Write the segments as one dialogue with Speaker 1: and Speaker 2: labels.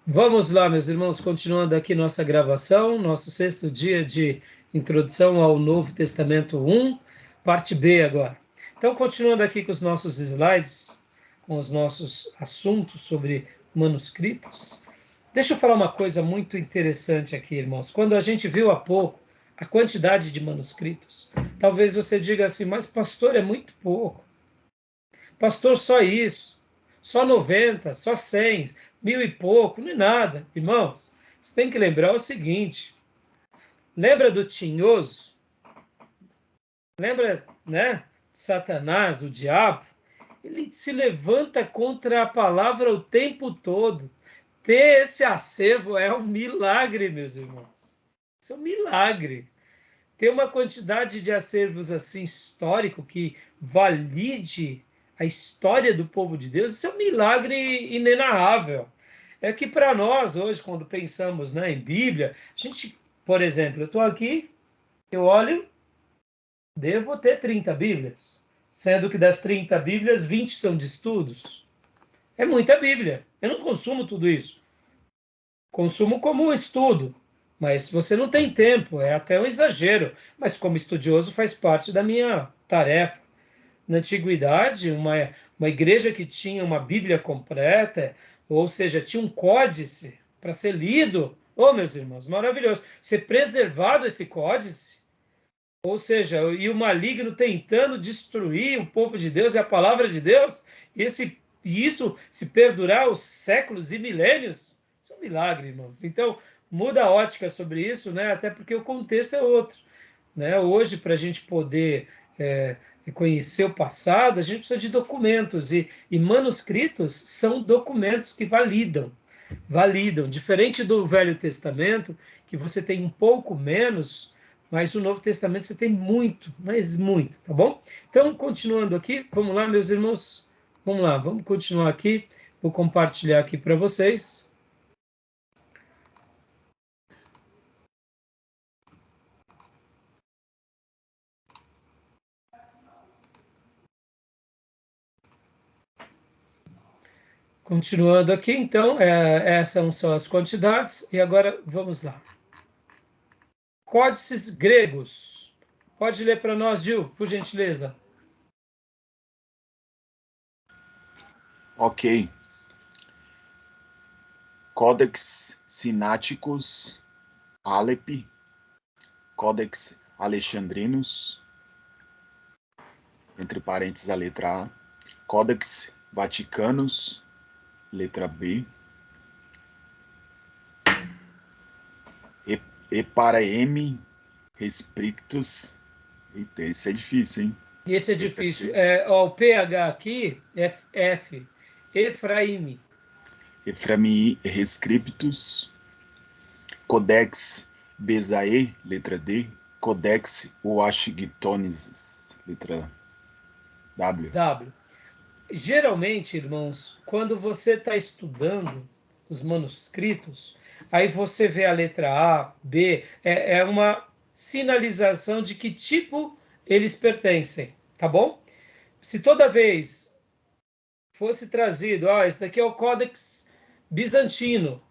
Speaker 1: Vamos lá, meus irmãos, continuando aqui nossa gravação, nosso sexto dia de introdução ao Novo Testamento 1, parte B agora. Então, continuando aqui com os nossos slides, com os nossos assuntos sobre manuscritos, deixa eu falar uma coisa muito interessante aqui, irmãos. Quando a gente viu há pouco a quantidade de manuscritos, talvez você diga assim, mas pastor, é muito pouco. Pastor, só isso, só 90, só 100, 1000 e pouco, não é nada. Irmãos, você tem que lembrar o seguinte, lembra do tinhoso? Lembra, né? Satanás, o diabo? Ele se levanta contra a palavra o tempo todo. Ter esse acervo é um milagre, meus irmãos. Isso é um milagre. Ter uma quantidade de acervos assim histórico que valide a história do povo de Deus, isso é um milagre inenarrável. É que para nós hoje, quando pensamos, né, em Bíblia, a gente, por exemplo, eu estou aqui, eu olho, devo ter 30 Bíblias, sendo que das 30 Bíblias, 20 são de estudos. É muita Bíblia. Eu não consumo tudo isso. Consumo como estudo, mas você não tem tempo, é até um exagero. Mas como estudioso faz parte da minha tarefa. Na antiguidade, uma igreja que tinha uma Bíblia completa, ou seja, tinha um códice para ser lido. Oh, meus irmãos, maravilhoso. Ser preservado esse códice, ou seja, e o maligno tentando destruir o povo de Deus e a palavra de Deus, e isso se perdurar os séculos e milênios, isso é um milagre, irmãos. Então, muda a ótica sobre isso, né? Até porque o contexto é outro, né? Hoje, para a gente poder conhecer o passado, a gente precisa de documentos, e manuscritos são documentos que validam, diferente do Velho Testamento, que você tem um pouco menos, mas o Novo Testamento você tem muito, mas muito, tá bom? Então, continuando aqui, vamos lá, meus irmãos, vamos lá, vamos continuar aqui, vou compartilhar aqui para vocês. Continuando aqui, então, essas são as quantidades, e agora vamos lá. Códices gregos. Pode ler para nós, Gil, por gentileza.
Speaker 2: Ok. Codex Sináticos, Alep, Codex Alexandrinus, entre parênteses a letra A, Codex Vaticanus, letra B, Eparaemi Restrictus. Eita, esse é difícil, hein?
Speaker 1: Esse é difícil. O PH aqui é F. Efraim.
Speaker 2: Efraimi Rescriptus, Codex Bezae, letra D, Codex Washingtonensis, letra W.
Speaker 1: W. Geralmente, irmãos, quando você está estudando os manuscritos, aí você vê a letra A, B, é uma sinalização de que tipo eles pertencem, tá bom? Se toda vez fosse trazido, esse daqui é o Códex Bizantino,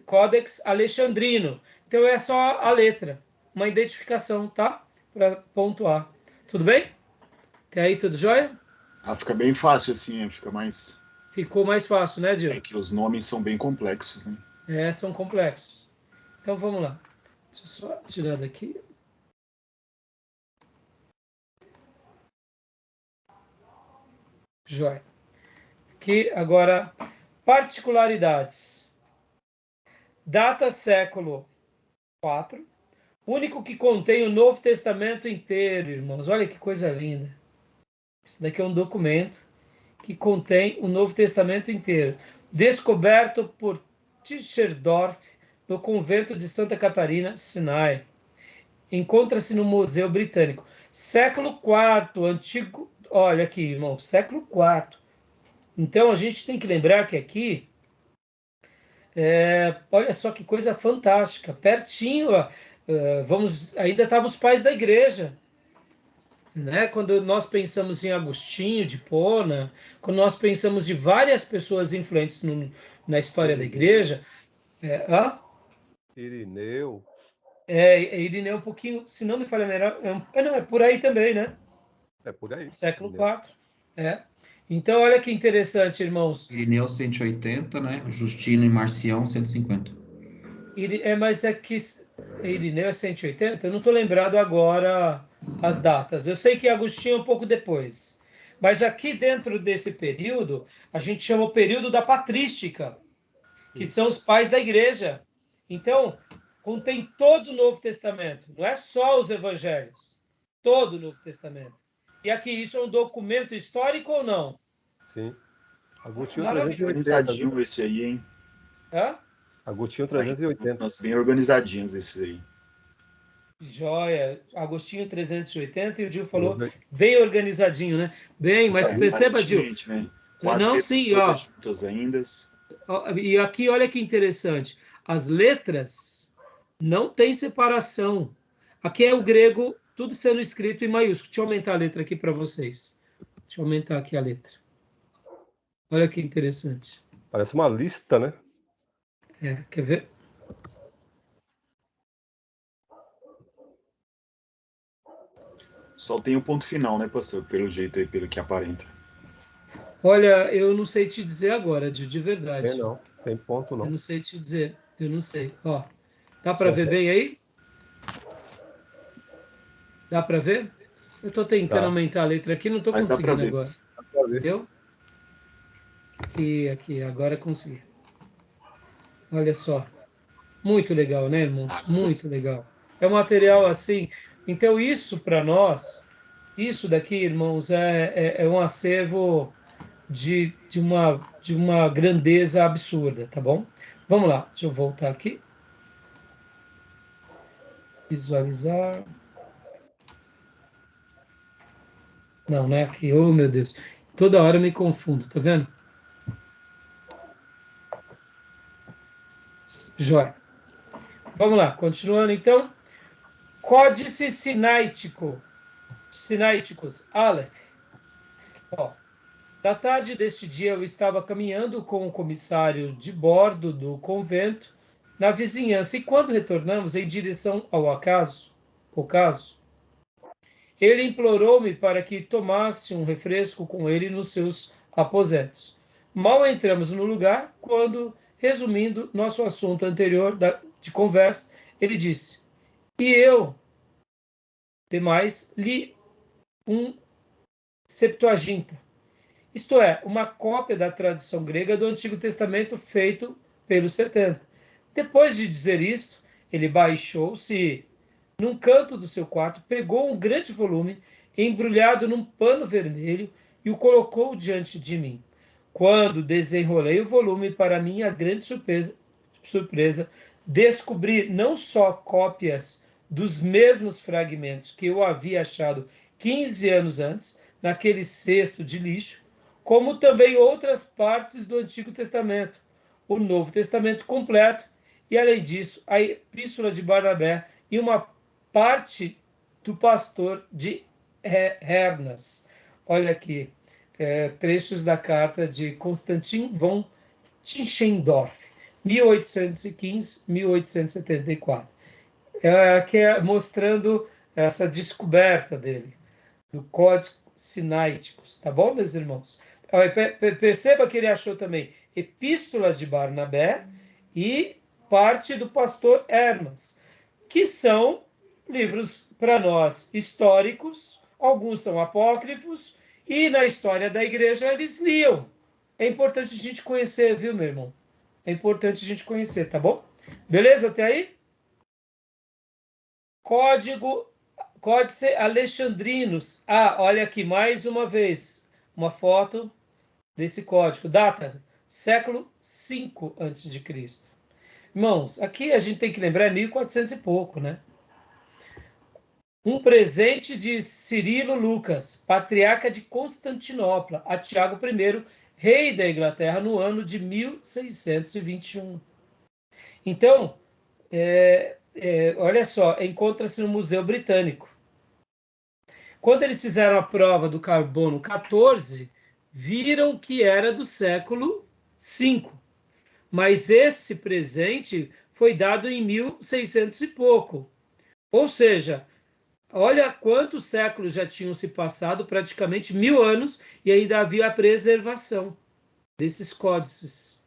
Speaker 1: Códex Alexandrino, então é só a letra, uma identificação, tá? Para pontuar. Tudo bem? Até aí, tudo jóia?
Speaker 2: Fica bem fácil assim, fica mais.
Speaker 1: Ficou mais fácil, né, Dil?
Speaker 2: É que os nomes são bem complexos, né?
Speaker 1: São complexos. Então vamos lá. Deixa eu só tirar daqui. Jóia. Aqui agora, particularidades. Data século IV. Único que contém o Novo Testamento inteiro, irmãos. Olha que coisa linda. Isso daqui é um documento que contém o Novo Testamento inteiro. Descoberto por Tischendorf no convento de Santa Catarina, Sinai. Encontra-se no Museu Britânico. Século IV, antigo. Olha aqui, irmão, século IV. Então a gente tem que lembrar que aqui, olha só que coisa fantástica, pertinho, ainda estavam os pais da igreja, né? Quando nós pensamos em Agostinho de Hipona, quando nós pensamos de várias pessoas influentes na história da igreja.
Speaker 3: Irineu.
Speaker 1: Irineu um pouquinho, se não me falha melhor, não, é por aí também, né?
Speaker 3: É por aí.
Speaker 1: Século IV. Então, olha que interessante, irmãos.
Speaker 4: Irineu 180, né? Justino e Marcião 150.
Speaker 1: Mas é que Irineu é 180? Eu não estou lembrado agora as datas. Eu sei que Agostinho é um pouco depois. Mas aqui dentro desse período, a gente chama o período da patrística, que são os pais da igreja. Então, contém todo o Novo Testamento, não é só os evangelhos, todo o Novo Testamento. E aqui, isso é um documento histórico ou não?
Speaker 3: Sim. Agostinho
Speaker 1: Maravilhoso.
Speaker 3: 380.
Speaker 2: Organizadinho esse aí, hein?
Speaker 3: Agostinho 380.
Speaker 2: Nós bem organizadinhos esses aí.
Speaker 1: Joia. Agostinho 380 e o Dil falou bem organizadinho, né? Bem, mas perceba, Dil.
Speaker 2: Né? Quase
Speaker 1: Não, sim, ó.
Speaker 2: juntas ainda.
Speaker 1: E aqui, olha que interessante. As letras não têm separação. Aqui é o grego, tudo sendo escrito em maiúsculo. Deixa eu aumentar a letra aqui para vocês. Deixa eu aumentar aqui a letra. Olha que interessante.
Speaker 3: Parece uma lista, né?
Speaker 1: Quer ver?
Speaker 2: Só tem o ponto final, né, pastor? Pelo jeito aí, pelo que aparenta.
Speaker 1: Olha, eu não sei te dizer agora, de verdade.
Speaker 3: Não, tem ponto não.
Speaker 1: Eu não sei te dizer, eu não sei. Ó, dá para ver bem aí? Dá para ver? Eu estou tentando aumentar a letra aqui, não estou conseguindo agora. Entendeu? Aqui, agora consegui. Olha só. Muito legal, né, irmãos? Muito legal. É um material assim. Então, isso para nós, isso daqui, irmãos, é um acervo de uma grandeza absurda, tá bom? Vamos lá, deixa eu voltar aqui. Visualizar. Não, não é aqui. Oh, meu Deus. Toda hora eu me confundo, tá vendo? Jóia. Vamos lá, continuando então. Códice Sinaiticus, Aleph. Ó, da tarde deste dia eu estava caminhando com o comissário de bordo do convento na vizinhança e quando retornamos em direção ao ocaso, ele implorou-me para que tomasse um refresco com ele nos seus aposentos. Mal entramos no lugar, quando, resumindo nosso assunto anterior de conversa, ele disse: e eu, demais, li um Septuaginta, isto é, uma cópia da tradução grega do Antigo Testamento feito pelos 70. Depois de dizer isto, ele baixou-se num canto do seu quarto, pegou um grande volume embrulhado num pano vermelho e o colocou diante de mim. Quando desenrolei o volume, para minha grande surpresa, descobri não só cópias dos mesmos fragmentos que eu havia achado 15 anos antes, naquele cesto de lixo, como também outras partes do Antigo Testamento, o Novo Testamento completo, e além disso, a Epístola de Barnabé e uma parte do pastor de Hermas. Olha aqui, trechos da carta de Constantin von Tischendorf, 1815-1874. Que é mostrando essa descoberta dele, do Códice Sinaiticus, tá bom, meus irmãos? Perceba que ele achou também epístolas de Barnabé e parte do pastor Hermas, que são livros para nós históricos, alguns são apócrifos, e na história da igreja eles liam. É importante a gente conhecer, viu, meu irmão? É importante a gente conhecer, tá bom? Beleza até aí? Códice Alexandrinus. Olha aqui, mais uma vez, uma foto desse código. Data, século V a.C. Irmãos, aqui a gente tem que lembrar, é 1400 e pouco, né? Um presente de Cirilo Lucas, patriarca de Constantinopla, a Tiago I, rei da Inglaterra, no ano de 1621. Então, olha só, encontra-se no Museu Britânico. Quando eles fizeram a prova do carbono 14, viram que era do século V. mas esse presente foi dado em 1600 e pouco. Ou seja, olha quantos séculos já tinham se passado, praticamente 1000 anos, e ainda havia a preservação desses códices.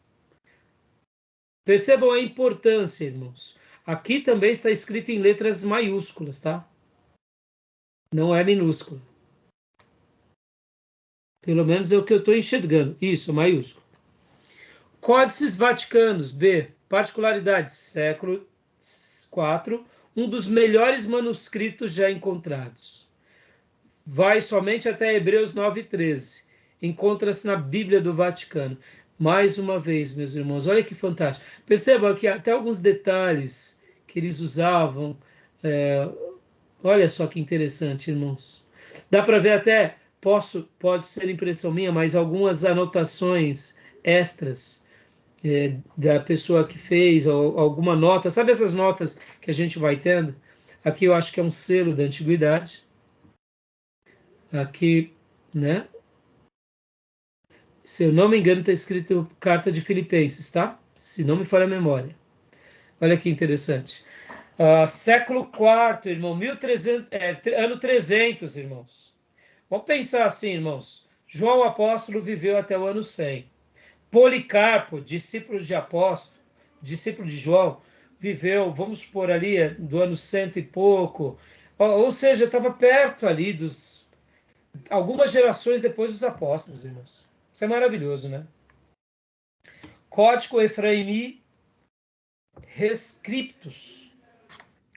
Speaker 1: Percebam a importância, irmãos. Aqui também está escrito em letras maiúsculas, tá? Não é minúsculo. Pelo menos é o que eu estou enxergando. Isso, maiúsculo. Códices Vaticanos, B. Particularidades, século IV, um dos melhores manuscritos já encontrados. Vai somente até Hebreus 9:13. Encontra-se na Bíblia do Vaticano. Mais uma vez, meus irmãos, olha que fantástico. Percebam que até alguns detalhes que eles usavam, olha só que interessante, irmãos. Dá para ver até, pode ser impressão minha, mas algumas anotações extras da pessoa que fez, ou alguma nota. Sabe essas notas que a gente vai tendo? Aqui eu acho que é um selo da antiguidade. Aqui, né? Se eu não me engano, está escrito Carta de Filipenses, tá? Se não me falha a memória. Olha que interessante. Século IV, irmão, 1300, ano 300, irmãos. Vamos pensar assim, irmãos. João Apóstolo viveu até o ano 100. Policarpo, discípulo de Apóstolo, discípulo de João, viveu, vamos supor ali, do ano 100 e pouco. Ou seja, estava perto ali dos... algumas gerações depois dos apóstolos, irmãos. Isso é maravilhoso, né? Código Efraimi Rescriptus.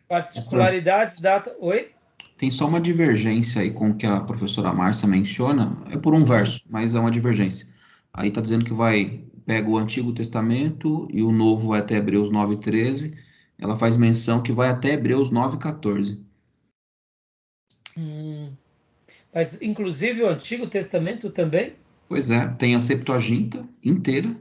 Speaker 1: Particularidades, data... Oi?
Speaker 4: Tem só uma divergência aí com o que a professora Márcia menciona, é por um verso, mas é uma divergência. Aí está dizendo que pega o Antigo Testamento e o Novo vai até Hebreus 9:13. Ela faz menção que vai até Hebreus 9:14.
Speaker 1: Mas, inclusive, o Antigo Testamento também?
Speaker 4: Pois é, tem a Septuaginta inteira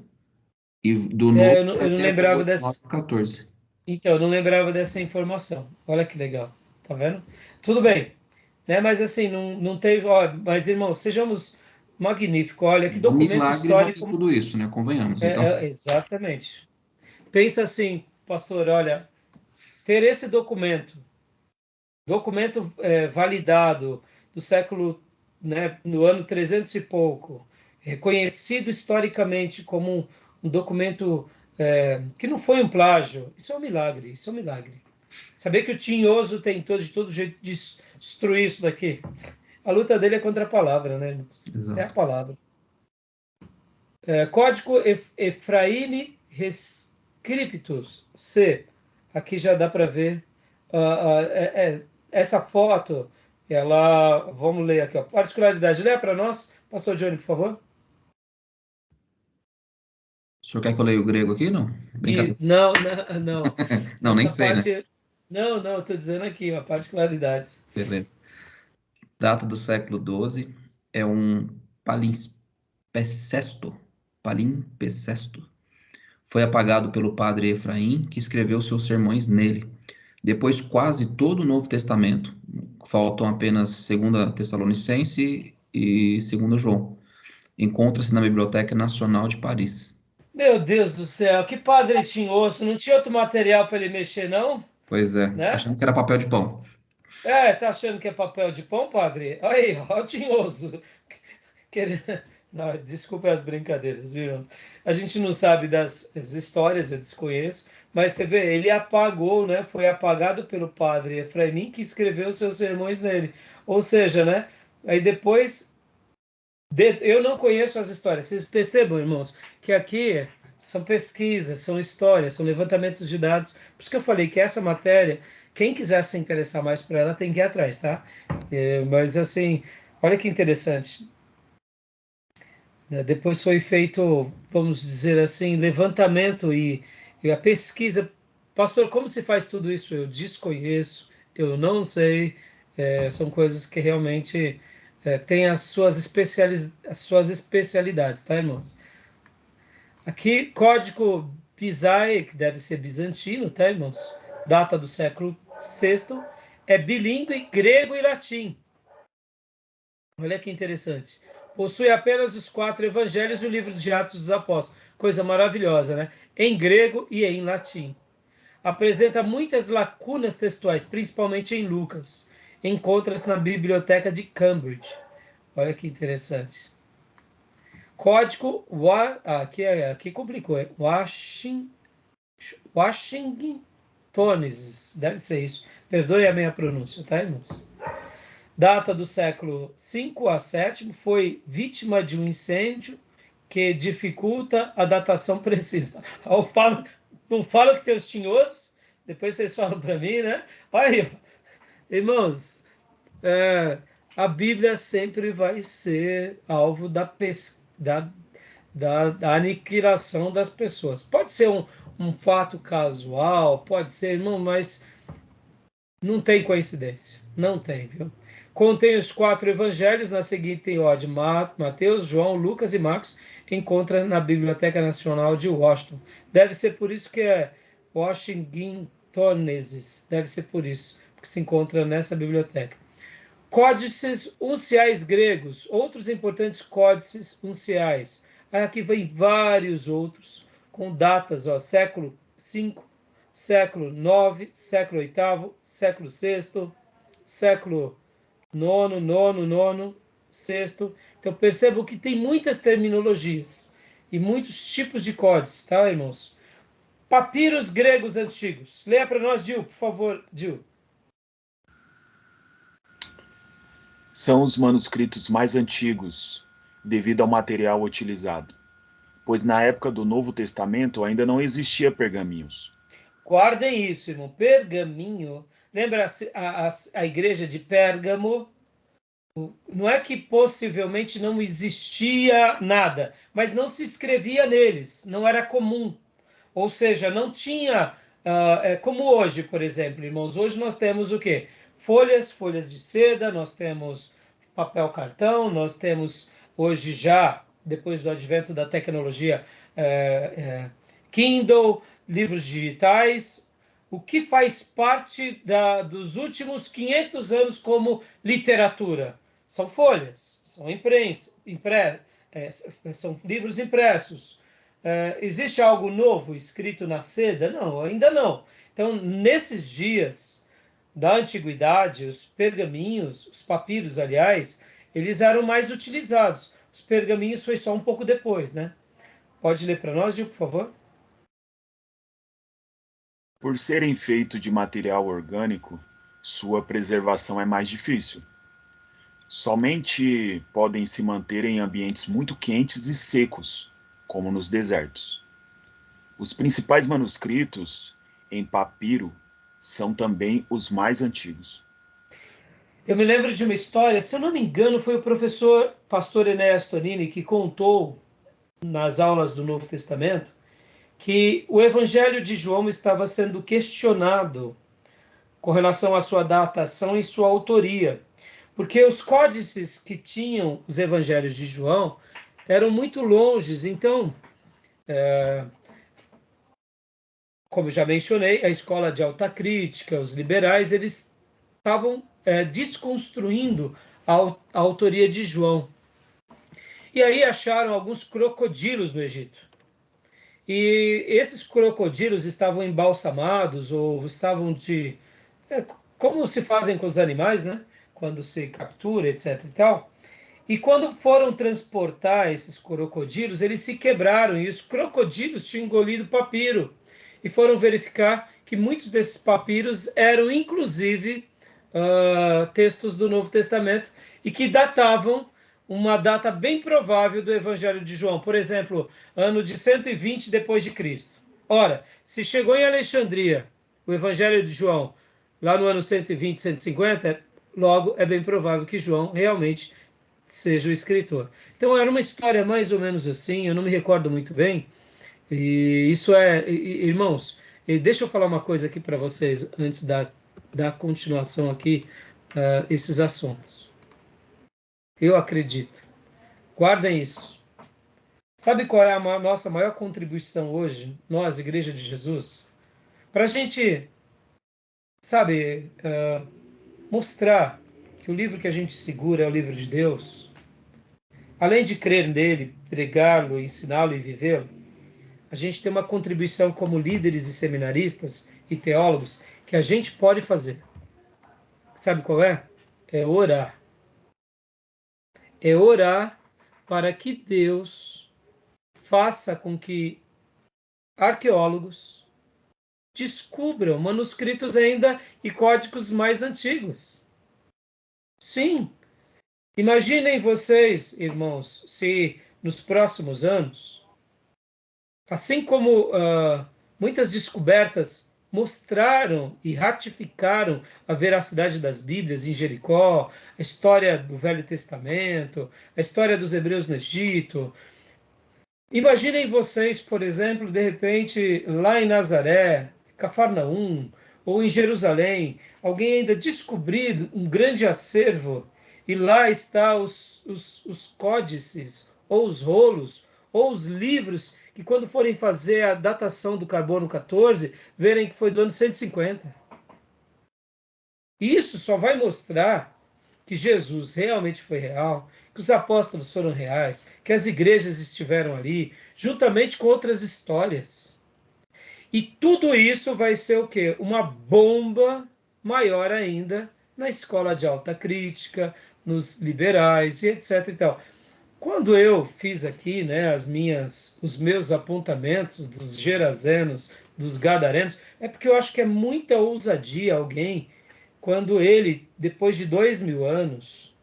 Speaker 4: e do Novo vai
Speaker 1: Eu não
Speaker 4: até
Speaker 1: lembrava
Speaker 4: Hebreus
Speaker 1: dessa...
Speaker 4: 9:14.
Speaker 1: Então, eu não lembrava dessa informação. Olha que legal. Tá vendo? Tudo bem. Né? Mas assim, não teve. Ó, mas, irmãos, sejamos magníficos. Olha, que
Speaker 4: Um
Speaker 1: documento
Speaker 4: milagre não ter
Speaker 1: histórico.
Speaker 4: tudo isso, né? Convenhamos. Então,
Speaker 1: Exatamente. Pensa assim, pastor, olha, ter esse documento validado do século, né, no ano 300 e pouco, reconhecido historicamente como um documento que não foi um plágio, isso é um milagre, isso é um milagre. Saber que o Tinhoso tentou de todo jeito destruir isso daqui. A luta dele é contra a palavra, né, irmãos? É a
Speaker 4: exato.
Speaker 1: palavra. Código Efraime Rescriptus, C. Aqui já dá para ver. Essa foto, ela... Vamos ler aqui, ó. Particularidade. Leia para nós, pastor Johnny, por favor.
Speaker 4: O senhor quer que eu leia o grego aqui? Não? Brincadeira.
Speaker 1: Não, não.
Speaker 4: Não, nem
Speaker 1: Essa
Speaker 4: sei, né?
Speaker 1: parte... Não, estou dizendo aqui, ó, particularidades.
Speaker 4: Beleza. Data do século XII, é um palimpsesto. Palimpsesto. Foi apagado pelo padre Efraim, que escreveu seus sermões nele. Depois, quase todo o Novo Testamento, faltam apenas 2 Tessalonicense e 2 João. Encontra-se na Biblioteca Nacional de Paris.
Speaker 1: Meu Deus do céu, que padre tinhoso. Não tinha outro material para ele mexer, não?
Speaker 4: Pois é,
Speaker 1: Né?
Speaker 4: achando que era papel de pão.
Speaker 1: Tá achando que é papel de pão, padre? Aí, ó, o tinhoso. Não, desculpe as brincadeiras, viu? A gente não sabe das histórias, eu desconheço, mas você vê, ele apagou, né? Foi apagado pelo padre Efraim, que escreveu seus sermões nele. Ou seja, né? Aí depois, eu não conheço as histórias. Vocês percebam, irmãos, que aqui são pesquisas, são histórias, são levantamentos de dados. Por isso que eu falei que essa matéria, quem quiser se interessar mais por ela, tem que ir atrás, tá? Mas assim, olha que interessante. Depois foi feito, vamos dizer assim, levantamento e a pesquisa. Pastor, como se faz tudo isso? Eu desconheço, eu não sei. São coisas que realmente têm as suas especialidades, tá, irmãos? Aqui, código Pisae, que deve ser bizantino, tá, irmãos? Data do século VI, é bilíngue grego e latim. Olha que interessante. Possui apenas os 4 evangelhos e o livro de Atos dos Apóstolos. Coisa maravilhosa, né? Em grego e em latim. Apresenta muitas lacunas textuais, principalmente em Lucas. Encontra-se na Biblioteca de Cambridge. Olha que interessante. Código, aqui complicou, hein? Washingtonenses, deve ser isso. Perdoe a minha pronúncia, tá, irmãos? Data do século V a VII, foi vítima de um incêndio que dificulta a datação precisa. Não falo que tem os tinhosos, depois vocês falam para mim, né? Olha aí, irmãos, a Bíblia sempre vai ser alvo da aniquilação das pessoas. Pode ser um fato casual, pode ser, irmão, mas não tem coincidência. Não tem, viu? Contém os 4 evangelhos na seguinte ordem: Mateus, João, Lucas e Marcos. Encontra na Biblioteca Nacional de Washington. Deve ser por isso que é Washingtonenses. Deve ser por isso, porque se encontra nessa biblioteca. Códices unciais gregos. Outros importantes códices unciais. Aqui vem vários outros, com datas, ó, século V, século IX, século VIII, século VI, século IX, VI. Então percebam que tem muitas terminologias e muitos tipos de códices, tá, irmãos? Papiros gregos antigos. Leia para nós, Gil, por favor, Gil.
Speaker 2: São os manuscritos mais antigos, devido ao material utilizado, pois na época do Novo Testamento ainda não existia pergaminhos.
Speaker 1: Guardem isso, irmão. Pergaminho. Lembra a igreja de Pérgamo? Não é que possivelmente não existia nada, mas não se escrevia neles, não era comum. Ou seja, não tinha, como hoje, por exemplo, irmãos. Hoje nós temos o quê? Folhas de seda, nós temos papel cartão, nós temos hoje já, depois do advento da tecnologia, Kindle, livros digitais. O que faz parte dos últimos 500 anos como literatura? São folhas, são são livros impressos. Existe algo novo escrito na seda? Não, ainda não. Então, nesses dias da antiguidade, os pergaminhos, os papiros, aliás, eles eram mais utilizados. Os pergaminhos foi só um pouco depois, né? Pode ler para nós, Gil, por favor?
Speaker 2: Por serem feitos de material orgânico, sua preservação é mais difícil. Somente podem se manter em ambientes muito quentes e secos, como nos desertos. Os principais manuscritos em papiro são também os mais antigos.
Speaker 1: Eu me lembro de uma história, se eu não me engano, foi o pastor Enéas Tonini que contou nas aulas do Novo Testamento que o Evangelho de João estava sendo questionado com relação à sua datação e sua autoria, porque os códices que tinham os Evangelhos de João eram muito longes. Então, como eu já mencionei, a escola de alta crítica, os liberais, eles estavam desconstruindo a autoria de João. E aí acharam alguns crocodilos no Egito. E esses crocodilos estavam embalsamados ou estavam como se fazem com os animais, né? Quando se captura, etc. e tal. E quando foram transportar esses crocodilos, eles se quebraram e os crocodilos tinham engolido papiro. E foram verificar que muitos desses papiros eram, inclusive, textos do Novo Testamento e que datavam uma data bem provável do Evangelho de João. Por exemplo, ano de 120 depois de Cristo. Ora, se chegou em Alexandria o Evangelho de João lá no ano 120, 150, logo é bem provável que João realmente seja o escritor. Então era uma história mais ou menos assim, eu não me recordo muito bem. E isso irmãos, deixa eu falar uma coisa aqui para vocês antes da continuação aqui, esses assuntos. Eu acredito. Guardem isso. Sabe qual é a nossa maior contribuição hoje, nós, Igreja de Jesus? Para a gente, sabe, mostrar que o livro que a gente segura é o livro de Deus. além de crer nele, pregá-lo, ensiná-lo e vivê-lo, a gente tem uma contribuição como líderes e seminaristas e teólogos que a gente pode fazer. Sabe qual é? É orar. É orar para que Deus faça com que arqueólogos descubram manuscritos ainda e códigos mais antigos. Sim. Imaginem vocês, irmãos, se nos próximos anos, assim como muitas descobertas mostraram e ratificaram a veracidade das Bíblias em Jericó, a história do Velho Testamento, a história dos hebreus no Egito. Imaginem vocês, por exemplo, de repente, lá em Nazaré, Cafarnaum, ou em Jerusalém, alguém ainda descobrir um grande acervo e lá está os códices, ou os rolos, ou os livros que quando forem fazer a datação do carbono 14, verem que foi do ano 150. Isso só vai mostrar que Jesus realmente foi real, que os apóstolos foram reais, que as igrejas estiveram ali, juntamente com outras histórias. E tudo isso vai ser o quê? Uma bomba maior ainda na escola de alta crítica, nos liberais e etc. E tal. Quando eu fiz aqui, né, os meus apontamentos dos gerazenos, dos gadarenos, é porque eu acho que é muita ousadia alguém, quando ele, depois de 2000 anos,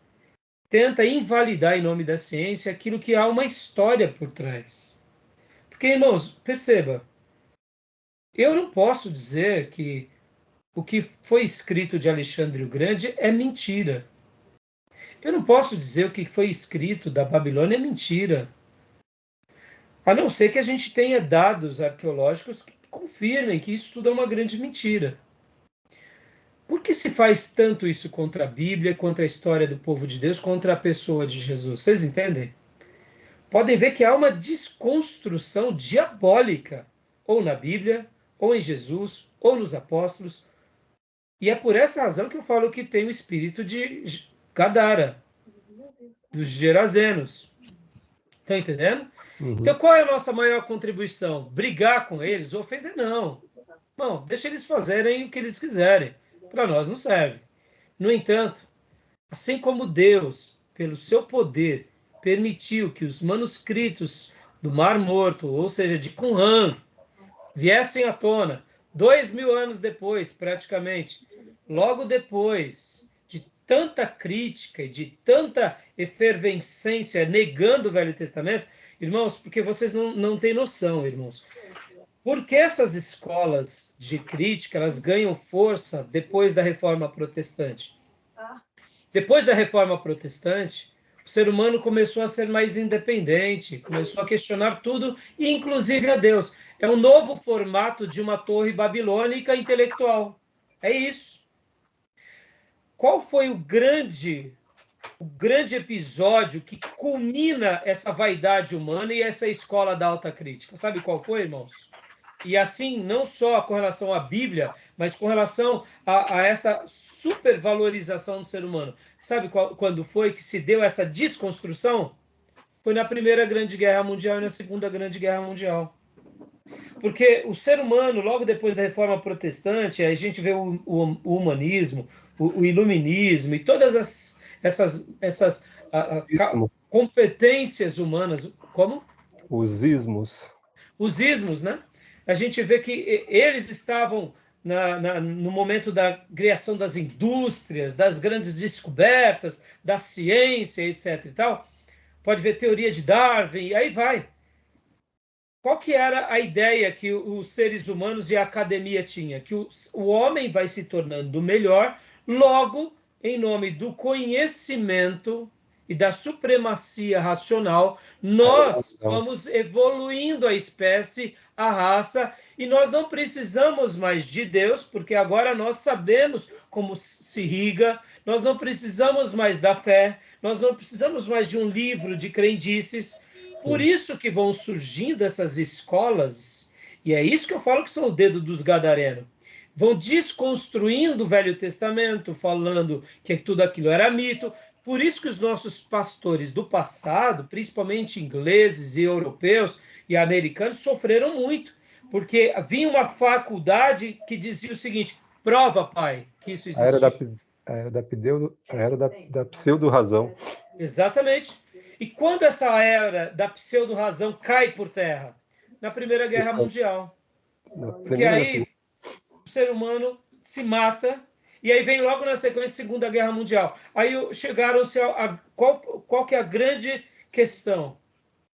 Speaker 1: tenta invalidar em nome da ciência aquilo que há uma história por trás. Porque, irmãos, perceba, eu não posso dizer que o que foi escrito de Alexandre o Grande é mentira. Eu não posso dizer o que foi escrito da Babilônia é mentira. A não ser que a gente tenha dados arqueológicos que confirmem que isso tudo é uma grande mentira. Por que se faz tanto isso contra a Bíblia, contra a história do povo de Deus, contra a pessoa de Jesus? Vocês entendem? Podem ver que há uma desconstrução diabólica, ou na Bíblia, ou em Jesus, ou nos apóstolos. E é por essa razão que eu falo que tem o espírito de Gadara, dos Gerazenos. Estão entendendo?
Speaker 3: Uhum.
Speaker 1: Então, qual é a nossa maior contribuição? Brigar com eles, ofender? Não. Não, deixa eles fazerem o que eles quiserem. Para nós não serve. No entanto, assim como Deus, pelo seu poder, permitiu que os manuscritos do Mar Morto, ou seja, de Qumran, viessem à tona 2000 anos depois, praticamente, logo depois de tanta crítica e de tanta efervescência negando o Velho Testamento, irmãos, porque vocês não têm noção, irmãos. Por que essas escolas de crítica elas ganham força depois da Reforma Protestante? Depois da Reforma Protestante, o ser humano começou a ser mais independente, começou a questionar tudo, e inclusive a Deus. É um novo formato de uma torre babilônica intelectual. É isso. Qual foi o grande episódio que culmina essa vaidade humana e essa escola da alta crítica? Sabe qual foi, irmãos? E assim, não só com relação à Bíblia, mas com relação a essa supervalorização do ser humano. Sabe quando foi que se deu essa desconstrução? Foi na Primeira Grande Guerra Mundial e na Segunda Grande Guerra Mundial. Porque o ser humano, logo depois da Reforma Protestante, a gente vê o humanismo, o iluminismo e todas essas competências humanas. Como?
Speaker 3: Os ismos.
Speaker 1: Os ismos, né? A gente vê que eles estavam no momento da criação das indústrias, das grandes descobertas, da ciência, etc. e tal. Pode ver teoria de Darwin, e aí vai. Qual que era a ideia que os seres humanos e a academia tinha? Que o homem vai se tornando melhor, logo, em nome do conhecimento e da supremacia racional, nós vamos evoluindo a espécie, a raça, e nós não precisamos mais de Deus, porque agora nós sabemos como se irriga, nós não precisamos mais da fé, nós não precisamos mais de um livro de crendices. Por isso que vão surgindo essas escolas, e é isso que eu falo que são o dedo dos gadarenos. Vão desconstruindo o Velho Testamento, falando que tudo aquilo era mito, Por isso que os nossos pastores do passado, principalmente ingleses e europeus e americanos, sofreram muito, porque vinha uma faculdade que dizia o seguinte: prova, pai, que isso
Speaker 3: A era da,
Speaker 1: existiu.
Speaker 3: a era da pseudo-razão.
Speaker 1: Exatamente. E quando essa era da pseudo-razão cai por terra? Na Primeira Guerra Mundial. Porque aí o ser humano se mata, e aí vem logo na sequência a Segunda Guerra Mundial. Aí chegaram-se a qual que é a grande questão?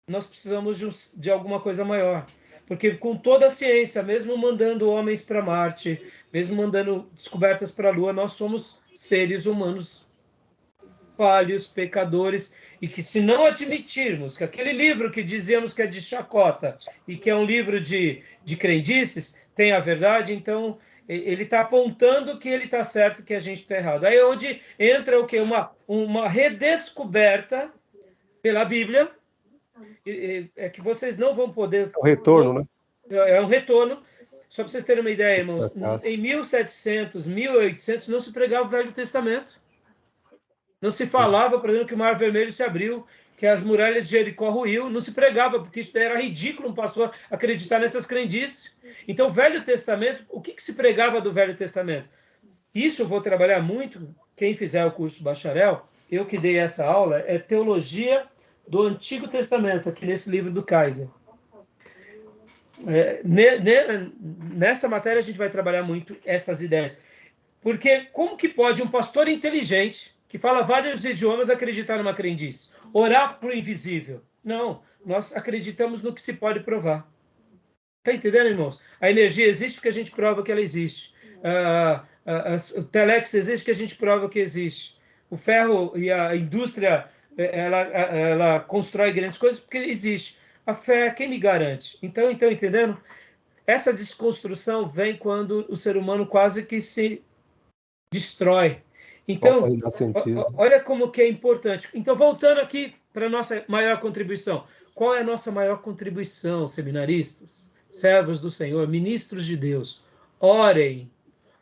Speaker 1: Nós precisamos de alguma coisa maior. Porque com toda a ciência, mesmo mandando homens para Marte, mesmo mandando descobertas para a Lua, nós somos seres humanos falhos, pecadores, e que se não admitirmos que aquele livro que dizíamos que é de chacota e que é um livro de crendices, tem a verdade, então ele está apontando que ele está certo, que a gente está errado. Aí é onde entra o quê? Uma redescoberta pela Bíblia, é que vocês não vão poder...
Speaker 3: É um retorno, né?
Speaker 1: É um retorno. Só para vocês terem uma ideia, irmãos, em 1700, 1800, não se pregava o Velho Testamento. Não se falava, por exemplo, que o Mar Vermelho se abriu, que as muralhas de Jericó ruiu, não se pregava, porque isso era ridículo um pastor acreditar nessas crendices. Então, o Velho Testamento, o que se pregava do Velho Testamento? Isso eu vou trabalhar muito, quem fizer o curso bacharel, eu que dei essa aula, é Teologia do Antigo Testamento, aqui nesse livro do Kaiser. Nessa matéria a gente vai trabalhar muito essas ideias. Porque como que pode um pastor inteligente, que fala vários idiomas, acreditar numa crendice? Orar para o invisível? Não, nós acreditamos no que se pode provar. Está entendendo, irmãos? A energia existe porque a gente prova que ela existe. O telex existe porque a gente prova que existe. O ferro e a indústria, ela constrói grandes coisas porque existe. A fé, quem me garante? Então, entendendo? Essa desconstrução vem quando o ser humano quase que se destrói. Então, olha como que é importante. Então, voltando aqui para a nossa maior contribuição. Qual é a nossa maior contribuição, seminaristas, servos do Senhor, ministros de Deus? Orem,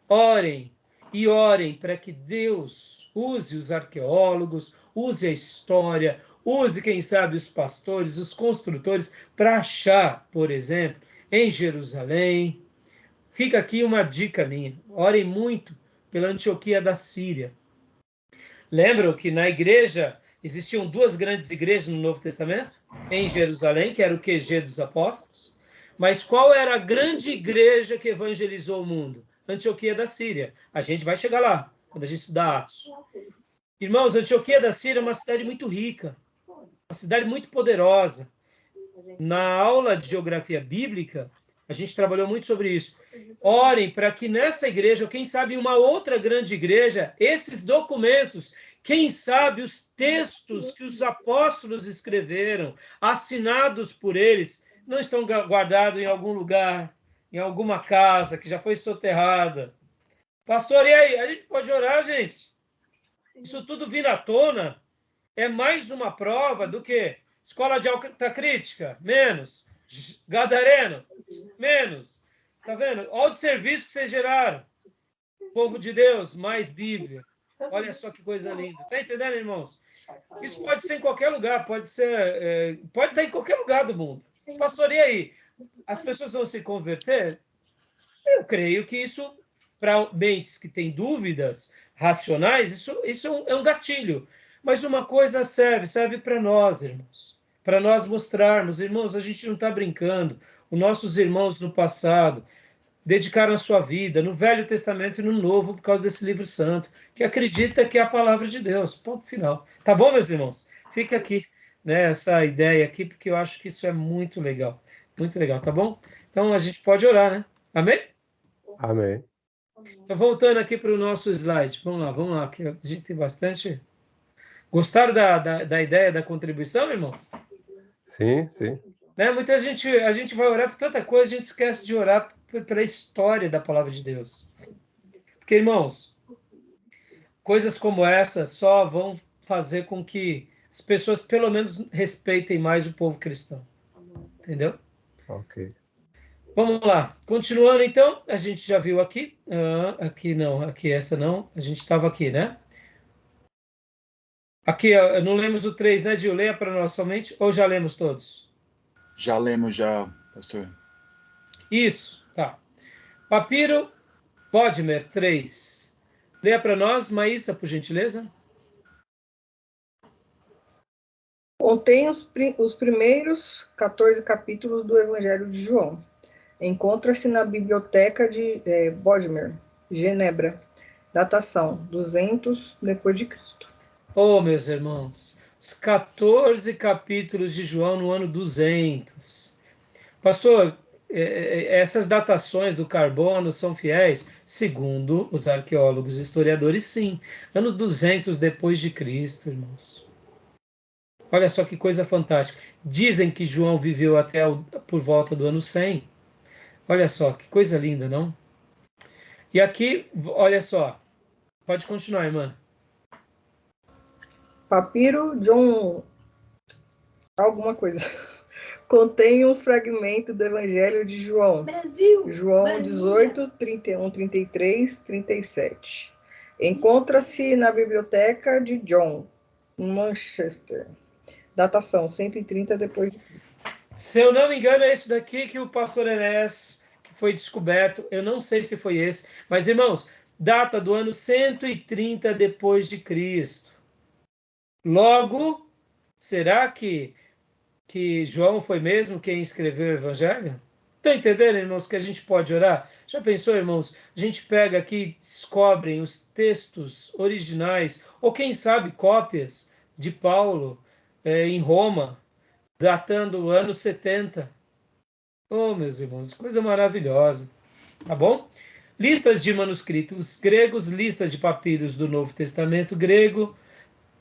Speaker 1: orem e orem para que Deus use os arqueólogos, use a história, use, quem sabe, os pastores, os construtores, para achar, por exemplo, em Jerusalém. Fica aqui uma dica minha. Orem muito pela Antioquia da Síria. Lembram que na igreja existiam duas grandes igrejas no Novo Testamento? Em Jerusalém, que era o QG dos apóstolos. Mas qual era a grande igreja que evangelizou o mundo? Antioquia da Síria. A gente vai chegar lá, quando a gente estudar Atos. Irmãos, Antioquia da Síria é uma cidade muito rica, uma cidade muito poderosa. Na aula de geografia bíblica, a gente trabalhou muito sobre isso. Orem para que nessa igreja, ou quem sabe uma outra grande igreja, esses documentos, quem sabe os textos que os apóstolos escreveram, assinados por eles, não estão guardados em algum lugar, em alguma casa que já foi soterrada. Pastor, e aí? A gente pode orar, gente? Isso tudo vir à tona é mais uma prova do que escola de alta crítica, menos. Gadareno, menos. Tá vendo? Olha o serviço que vocês geraram. Povo de Deus, mais Bíblia. Olha só que coisa linda. Tá entendendo, irmãos? Isso pode ser em qualquer lugar, pode estar em qualquer lugar do mundo. Pastor, e aí? As pessoas vão se converter? Eu creio que isso, para mentes que têm dúvidas racionais, isso é um gatilho. Mas uma coisa serve para nós, irmãos. Para nós mostrarmos, irmãos, a gente não está brincando. Os nossos irmãos no passado dedicaram a sua vida no Velho Testamento e no Novo por causa desse livro santo, que acredita que é a palavra de Deus. Ponto final. Tá bom, meus irmãos? Fica aqui, né, essa ideia aqui, porque eu acho que isso é muito legal. Muito legal, tá bom? Então a gente pode orar, né? Amém?
Speaker 3: Amém.
Speaker 1: Então, voltando aqui para o nosso slide. Vamos lá, que a gente tem bastante... Gostaram da ideia da contribuição, irmãos?
Speaker 3: Sim, sim.
Speaker 1: Né? Muita gente, a gente vai orar por tanta coisa, a gente esquece de orar pela história da palavra de Deus. Porque, irmãos, coisas como essa só vão fazer com que as pessoas, pelo menos, respeitem mais o povo cristão. Entendeu?
Speaker 3: Ok.
Speaker 1: Vamos lá. Continuando, então, a gente já viu aqui. Aqui não, aqui essa não. A gente estava aqui, né? Aqui, ó, não lemos o 3, né, Gil? Leia para nós somente, ou já lemos todos?
Speaker 2: Já lemos, já, pastor.
Speaker 1: Isso, tá. Papiro Bodmer 3. Leia para nós, Maísa, por gentileza.
Speaker 5: Contém os primeiros 14 capítulos do Evangelho de João. Encontra-se na biblioteca de Bodmer, Genebra. Datação: 200 depois de Cristo.
Speaker 1: Oh, meus irmãos, os 14 capítulos de João no ano 200. Pastor, essas datações do carbono são fiéis? Segundo os arqueólogos e historiadores, sim. Ano 200 depois de Cristo, irmãos. Olha só que coisa fantástica. Dizem que João viveu até por volta do ano 100. Olha só, que coisa linda, não? E aqui, olha só. Pode continuar, irmã.
Speaker 5: Papiro John alguma coisa. Contém um fragmento do Evangelho de João.
Speaker 6: Brasil!
Speaker 5: João
Speaker 6: Bahia.
Speaker 5: 18, 31, 33, 37. Encontra-se na biblioteca de John, em Manchester. Datação: 130 depois de Cristo.
Speaker 1: Se eu não me engano, é isso daqui que o pastor Enes, que foi descoberto. Eu não sei se foi esse. Mas, irmãos, data do ano 130 depois de Cristo. Logo, será que João foi mesmo quem escreveu o Evangelho? Estão entendendo, irmãos, que a gente pode orar? Já pensou, irmãos? A gente pega aqui, descobrem os textos originais, ou quem sabe cópias de Paulo em Roma, datando o ano 70. Oh, meus irmãos, coisa maravilhosa. Tá bom? Listas de manuscritos gregos, listas de papiros do Novo Testamento grego,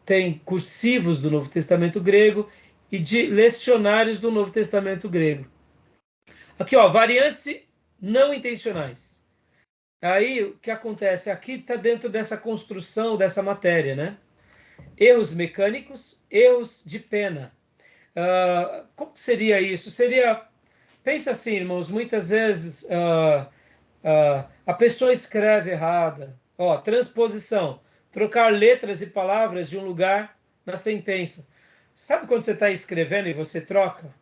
Speaker 1: tem cursivos do Novo Testamento grego e de lecionários do Novo Testamento grego. Aqui, ó, variantes não intencionais. Aí, o que acontece? Aqui está dentro dessa construção, dessa matéria, né? Erros mecânicos, erros de pena. Como seria isso? Pensa assim, irmãos, muitas vezes a pessoa escreve errada. Ó, transposição, trocar letras e palavras de um lugar na sentença. Sabe quando você está escrevendo e você troca?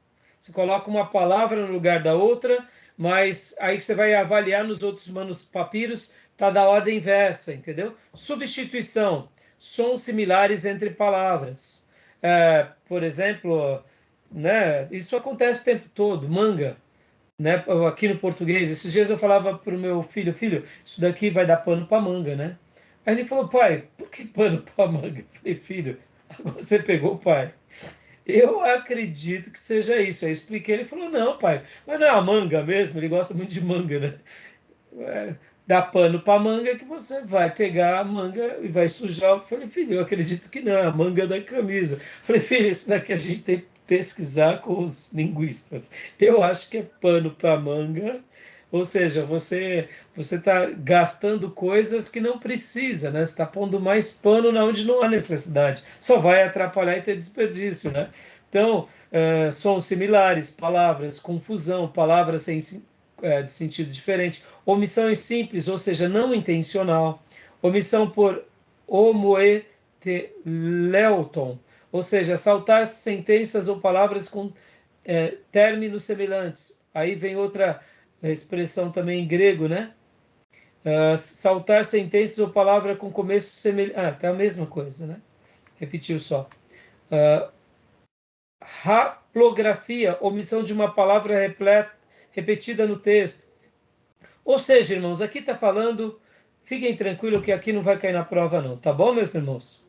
Speaker 1: Você coloca uma palavra no lugar da outra, mas aí você vai avaliar nos outros papiros, está da ordem inversa, entendeu? Substituição, sons similares entre palavras. Por exemplo, né, isso acontece o tempo todo, manga. Né, aqui no português, esses dias eu falava para o meu filho, isso daqui vai dar pano para manga, né? Aí ele falou, pai, por que pano para manga? Eu falei, filho, agora você pegou, pai. Eu acredito que seja isso. Aí expliquei, ele falou, não, pai, mas não é a manga mesmo? Ele gosta muito de manga, né? Dá pano para manga que você vai pegar a manga e vai sujar. Eu falei, filho, eu acredito que não, é a manga da camisa. Eu falei, filho, isso daqui a gente tem que pesquisar com os linguistas. Eu acho que é pano para manga, ou seja, você está gastando coisas que não precisa, né? Você está pondo mais pano na onde não há necessidade. Só vai atrapalhar e ter desperdício, né? Então, sons similares, palavras, confusão, palavras de sentido diferente, omissão simples, ou seja, não intencional, omissão por homoeteleuton, ou seja, saltar sentenças ou palavras com términos semelhantes. Aí vem outra expressão também em grego, né? Saltar sentenças ou palavra com começo semelhante. Tá a mesma coisa, né? Repetiu só. Haplografia, omissão de uma palavra repetida no texto. Ou seja, irmãos, aqui está falando, fiquem tranquilos que aqui não vai cair na prova não, tá bom, meus irmãos?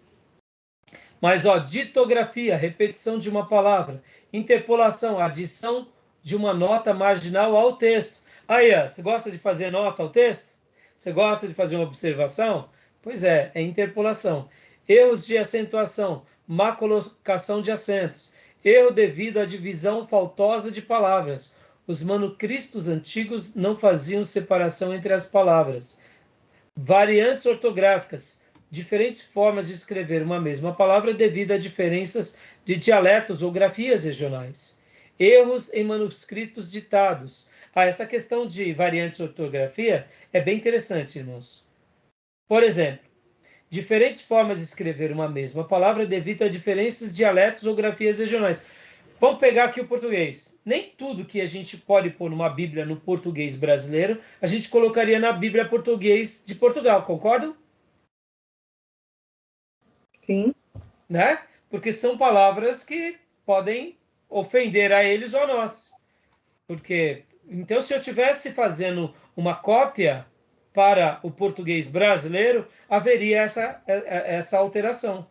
Speaker 1: Mas, ó, ditografia, repetição de uma palavra, interpolação, adição de uma nota marginal ao texto. Aí, ó, você gosta de fazer nota ao texto? Você gosta de fazer uma observação? Pois é interpolação. Erros de acentuação, má colocação de acentos, erro devido à divisão faltosa de palavras. Os manuscritos antigos não faziam separação entre as palavras. Variantes ortográficas, diferentes formas de escrever uma mesma palavra devido a diferenças de dialetos ou grafias regionais. Erros em manuscritos ditados. Essa questão de variantes de ortografia é bem interessante, irmãos. Por exemplo, diferentes formas de escrever uma mesma palavra devido a diferenças, dialetos ou grafias regionais. Vamos pegar aqui o português. Nem tudo que a gente pode pôr numa Bíblia no português brasileiro, a gente colocaria na Bíblia português de Portugal, concordam?
Speaker 5: Sim.
Speaker 1: Né? Porque são palavras que podem ofender a eles ou a nós. Porque, então, se eu estivesse fazendo uma cópia para o português brasileiro, haveria essa alteração.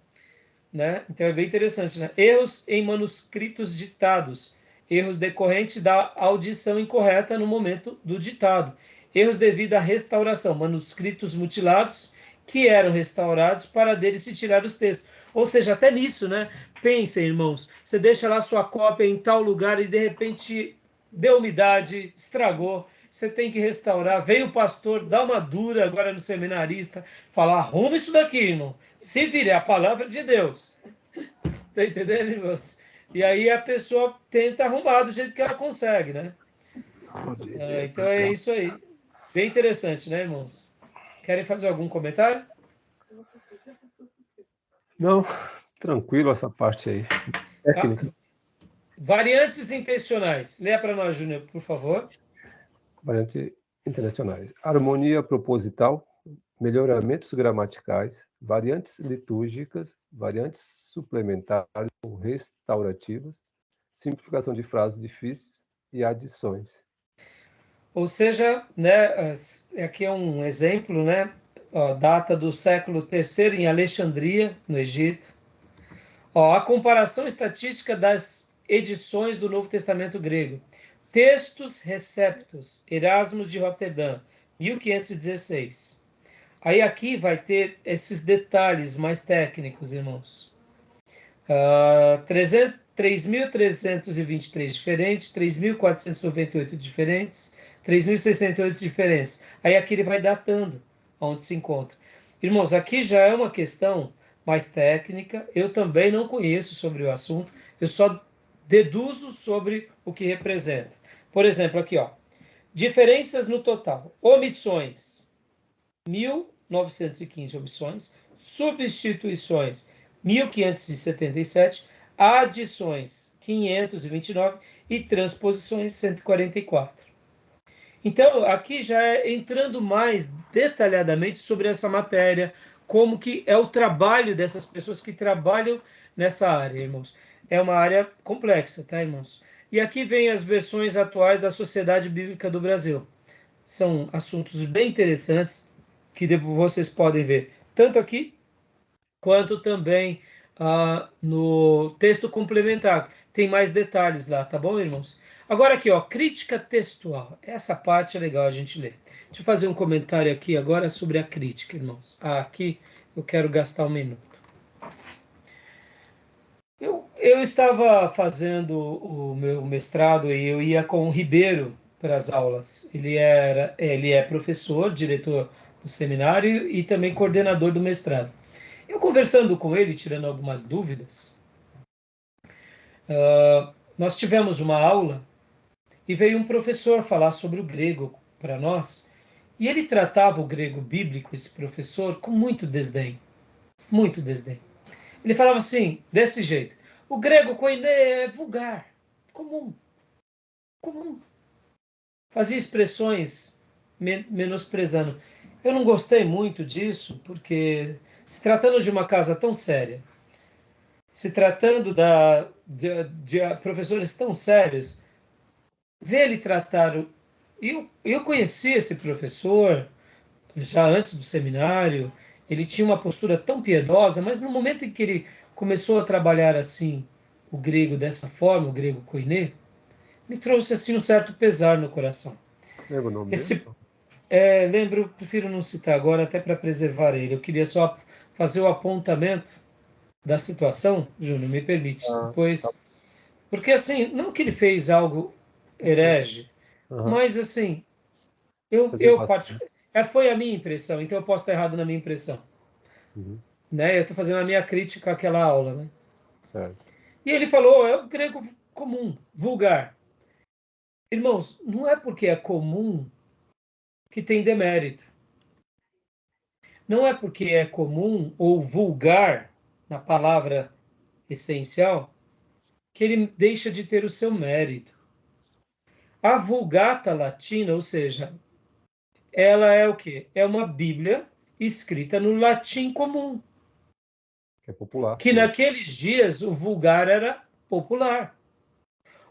Speaker 1: Né? Então é bem interessante, né? Erros em manuscritos ditados, erros decorrentes da audição incorreta no momento do ditado, erros devido à restauração, manuscritos mutilados que eram restaurados para deles se tirar os textos. Ou seja, até nisso, né? Pensem, irmãos, você deixa lá sua cópia em tal lugar e de repente deu umidade, estragou, você tem que restaurar. Veio o pastor, dá uma dura agora no seminarista, falar, arruma isso daqui, irmão. Se vire, é a palavra de Deus. Tá entendendo, irmãos? E aí a pessoa tenta arrumar do jeito que ela consegue, né? Então é isso aí. Bem interessante, né, irmãos? Querem fazer algum comentário?
Speaker 3: Não, tranquilo essa parte aí. Técnica.
Speaker 1: Variantes intencionais. Leia para nós, Júnior, por favor.
Speaker 3: Variantes internacionais. Harmonia proposital, melhoramentos gramaticais, variantes litúrgicas, variantes suplementares ou restaurativas, simplificação de frases difíceis e adições.
Speaker 1: Ou seja, né, aqui é um exemplo, né, data do século III em Alexandria, no Egito. A comparação estatística das edições do Novo Testamento grego. Textos receptos, Erasmus de Roterdã, 1516. Aí aqui vai ter esses detalhes mais técnicos, irmãos. 3.323 diferentes, 3.498 diferentes, 3.068 diferentes. Aí aqui ele vai datando onde se encontra. Irmãos, aqui já é uma questão mais técnica. Eu também não conheço sobre o assunto. Eu só deduzo sobre o que representa. Por exemplo, aqui, ó. Diferenças no total. Omissões. 1.915 omissões. Substituições. 1.577. Adições. 529. E transposições. 144. Então, aqui já é entrando mais detalhadamente sobre essa matéria, como que é o trabalho dessas pessoas que trabalham nessa área, irmãos. É uma área complexa, tá, irmãos? E aqui vem as versões atuais da Sociedade Bíblica do Brasil. São assuntos bem interessantes que vocês podem ver, tanto aqui quanto também no texto complementar. Tem mais detalhes lá, tá bom, irmãos? Agora aqui, ó, crítica textual. Essa parte é legal a gente ler. Deixa eu fazer um comentário aqui agora sobre a crítica, irmãos. Aqui eu quero gastar 1 minuto. Eu estava fazendo o meu mestrado e eu ia com o Ribeiro para as aulas. Ele é professor, diretor do seminário e também coordenador do mestrado. Eu conversando com ele, tirando algumas dúvidas, nós tivemos uma aula e veio um professor falar sobre o grego para nós, e ele tratava o grego bíblico, esse professor, com muito desdém. Muito desdém. Ele falava assim, desse jeito, o grego koiné é vulgar, comum. Fazia expressões menosprezando. Eu não gostei muito disso, porque se tratando de uma casa tão séria, se tratando de professores tão sérios, ver ele tratar. Eu conheci esse professor já antes do seminário, ele tinha uma postura tão piedosa, mas no momento em que ele começou a trabalhar assim, o grego dessa forma, o grego koiné, me trouxe assim um certo pesar no coração.
Speaker 3: Lembra o nome dele?
Speaker 1: Lembro, prefiro não citar agora, até para preservar ele. Eu queria só fazer o apontamento da situação, Júnior, me permite, depois.
Speaker 3: Tá.
Speaker 1: Porque, assim, não que ele fez algo herege, mas, assim, foi a minha impressão, então eu posso estar errado na minha impressão. Né? Eu estou fazendo a minha crítica àquela aula, né?
Speaker 3: Certo.
Speaker 1: E ele falou, é o grego comum, vulgar. Irmãos, não é porque é comum que tem demérito. não é porque é comum ou vulgar, na palavra essencial, que ele deixa de ter o seu mérito. A Vulgata Latina, ou seja, ela é o quê? É uma Bíblia escrita no latim comum.
Speaker 3: Que é popular.
Speaker 1: Que naqueles dias o vulgar era popular.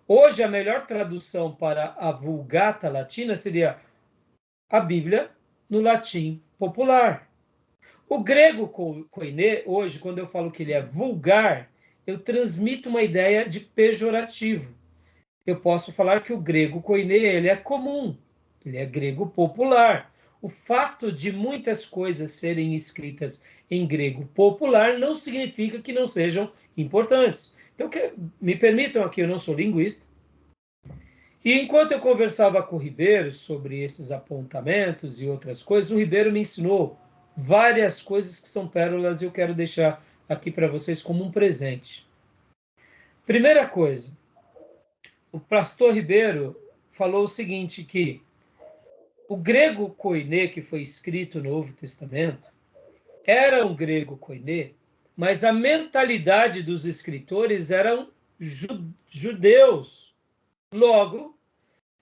Speaker 1: Hoje a melhor tradução para a Vulgata Latina seria a Bíblia no latim popular. O grego koiné, hoje, quando eu falo que ele é vulgar, eu transmito uma ideia de pejorativo. Eu posso falar que o grego koiné, ele é comum, ele é grego popular. O fato de muitas coisas serem escritas em grego popular não significa que não sejam importantes. Então, me permitam aqui, eu não sou linguista, e enquanto eu conversava com o Ribeiro sobre esses apontamentos e outras coisas, o Ribeiro me ensinou várias coisas que são pérolas e eu quero deixar aqui para vocês como um presente. Primeira coisa, o pastor Ribeiro falou o seguinte, que o grego koiné, que foi escrito no Novo Testamento, era um grego koiné, mas a mentalidade dos escritores eram judeus. Logo,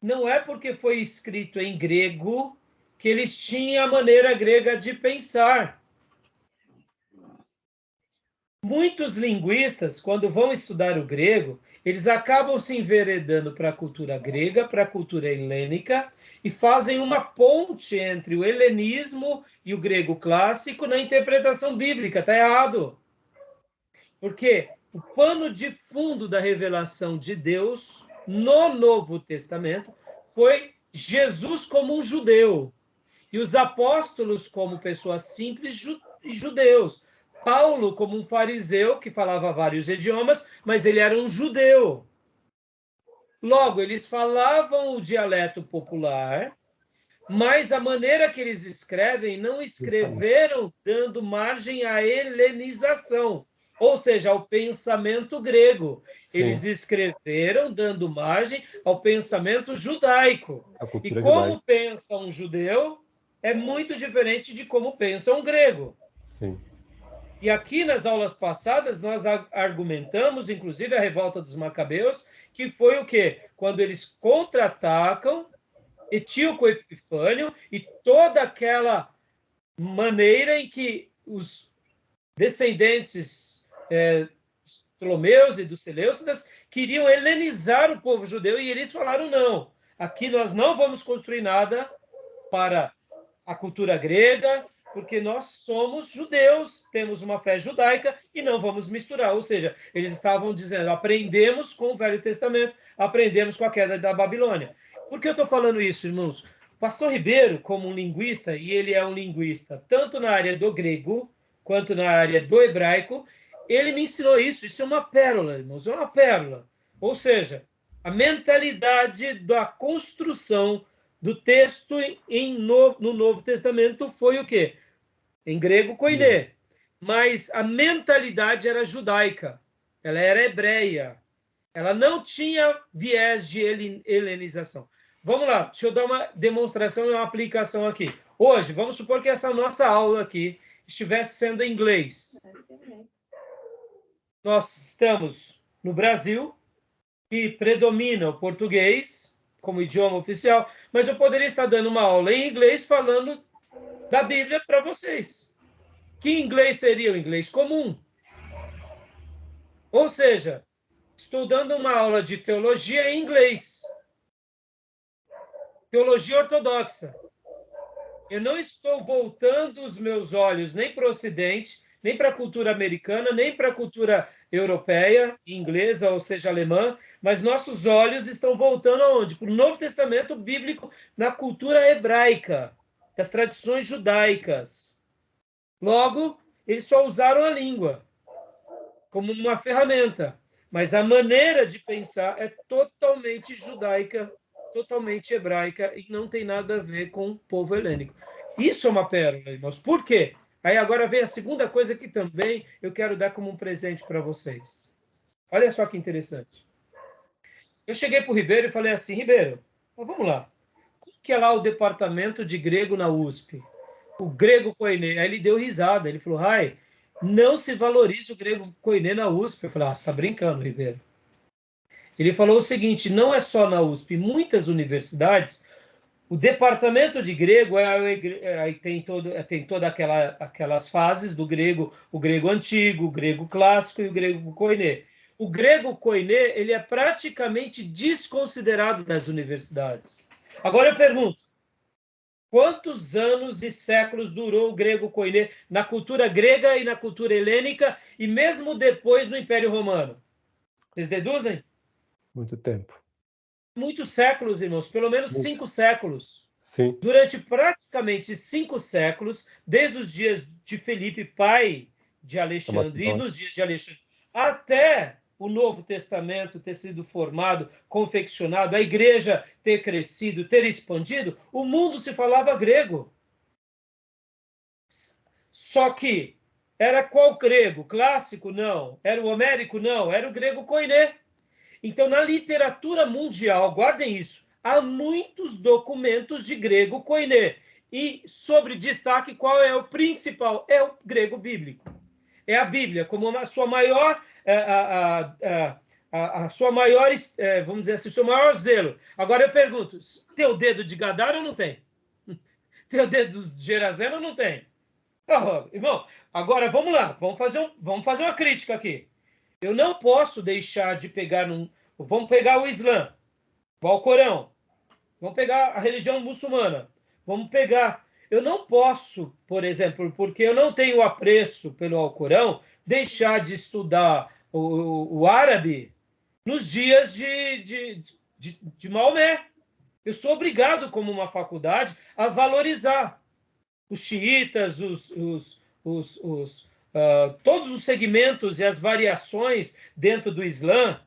Speaker 1: não é porque foi escrito em grego que eles tinham a maneira grega de pensar. Muitos linguistas, quando vão estudar o grego, eles acabam se enveredando para a cultura grega, para a cultura helênica, e fazem uma ponte entre o helenismo e o grego clássico na interpretação bíblica. Está errado. Porque o pano de fundo da revelação de Deus no Novo Testamento foi Jesus como um judeu e os apóstolos como pessoas simples judeus. Paulo como um fariseu que falava vários idiomas, mas ele era um judeu. Logo, eles falavam o dialeto popular, mas a maneira que eles escrevem, não escreveram dando margem à helenização, ou seja, ao pensamento grego.
Speaker 3: Sim.
Speaker 1: Eles escreveram dando margem ao pensamento judaico. E como
Speaker 3: judaica.
Speaker 1: pensa um judeu é muito diferente de como pensa um grego.
Speaker 3: Sim.
Speaker 1: E aqui nas aulas passadas nós argumentamos, inclusive a revolta dos Macabeus, que foi o quê? Quando eles contra-atacam Etíoco Epifânio e toda aquela maneira em que os descendentes dos Ptolomeus e dos Seleucidas queriam helenizar o povo judeu e eles falaram não, aqui nós não vamos construir nada para a cultura grega, porque nós somos judeus, temos uma fé judaica e não vamos misturar. Ou seja, eles estavam dizendo, aprendemos com o Velho Testamento, aprendemos com a queda da Babilônia. Por que eu estou falando isso, irmãos? O pastor Ribeiro, como um linguista, e ele é um linguista tanto na área do grego quanto na área do hebraico, ele me ensinou isso. Isso é uma pérola, irmãos, é uma pérola. Ou seja, a mentalidade da construção do texto no Novo Testamento foi o quê? Em grego, koiné. Mas a mentalidade era judaica, ela era hebreia, ela não tinha viés de helenização. Vamos lá, deixa eu dar uma demonstração e uma aplicação aqui. Hoje, vamos supor que essa nossa aula aqui estivesse sendo em inglês. Nós estamos no Brasil, que predomina o português como idioma oficial, mas eu poderia estar dando uma aula em inglês falando da Bíblia para vocês. Que inglês seria o inglês comum? Ou seja, estou dando uma aula de teologia em inglês. Teologia ortodoxa. Eu não estou voltando os meus olhos nem para o Ocidente, nem para a cultura americana, nem para a cultura europeia, inglesa, ou seja, alemã, mas nossos olhos estão voltando aonde? Para o Novo Testamento bíblico, na cultura hebraica, das tradições judaicas. Logo, eles só usaram a língua como uma ferramenta, mas a maneira de pensar é totalmente judaica, totalmente hebraica e não tem nada a ver com o povo helênico. Isso é uma pérola, irmãos. Por quê? Aí agora vem a segunda coisa que também eu quero dar como um presente para vocês. Olha só que interessante. Eu cheguei para o Ribeiro e falei assim, Ribeiro, vamos lá. O que é lá o departamento de grego na USP? o grego koiné. Aí ele deu risada, ele falou, Rai, não se valoriza o grego koiné na USP. Eu falei, você está brincando, Ribeiro. Ele falou o seguinte, não é só na USP, muitas universidades, o departamento de grego tem toda aquelas fases do grego, o grego antigo, o grego clássico e o grego koiné. O grego koiné, ele é praticamente desconsiderado nas universidades. Agora eu pergunto, quantos anos e séculos durou o grego koiné na cultura grega e na cultura helênica e mesmo depois no Império Romano? Vocês deduzem?
Speaker 3: Muito tempo.
Speaker 1: Muitos séculos, irmãos, pelo menos 5 séculos.
Speaker 3: Sim.
Speaker 1: Durante praticamente 5 séculos, desde os dias de Felipe, pai de Alexandre, e nos dias de Alexandre, até o Novo Testamento ter sido formado, confeccionado, a igreja ter crescido, ter expandido, o mundo se falava grego. Só que era qual grego? Clássico? Não. Era o homérico? Não. Era o grego koiné. Então, na literatura mundial, guardem isso, há muitos documentos de grego koiné. E, sobre destaque, qual é o principal? É o grego bíblico. É a Bíblia, como a sua maior, a sua maior, vamos dizer assim, o seu maior zelo. Agora eu pergunto, tem o dedo de Gadara ou não tem? Tem o dedo de Gerazeno ou não tem? Oh, irmão, agora vamos lá, vamos fazer uma crítica aqui. Eu não posso deixar de pegar vamos pegar o Islã, o Alcorão, vamos pegar a religião muçulmana, vamos pegar. Eu não posso, por exemplo, porque eu não tenho apreço pelo Alcorão, deixar de estudar o árabe nos dias de Maomé. Eu sou obrigado, como uma faculdade, a valorizar os xiitas, todos os segmentos e as variações dentro do Islã,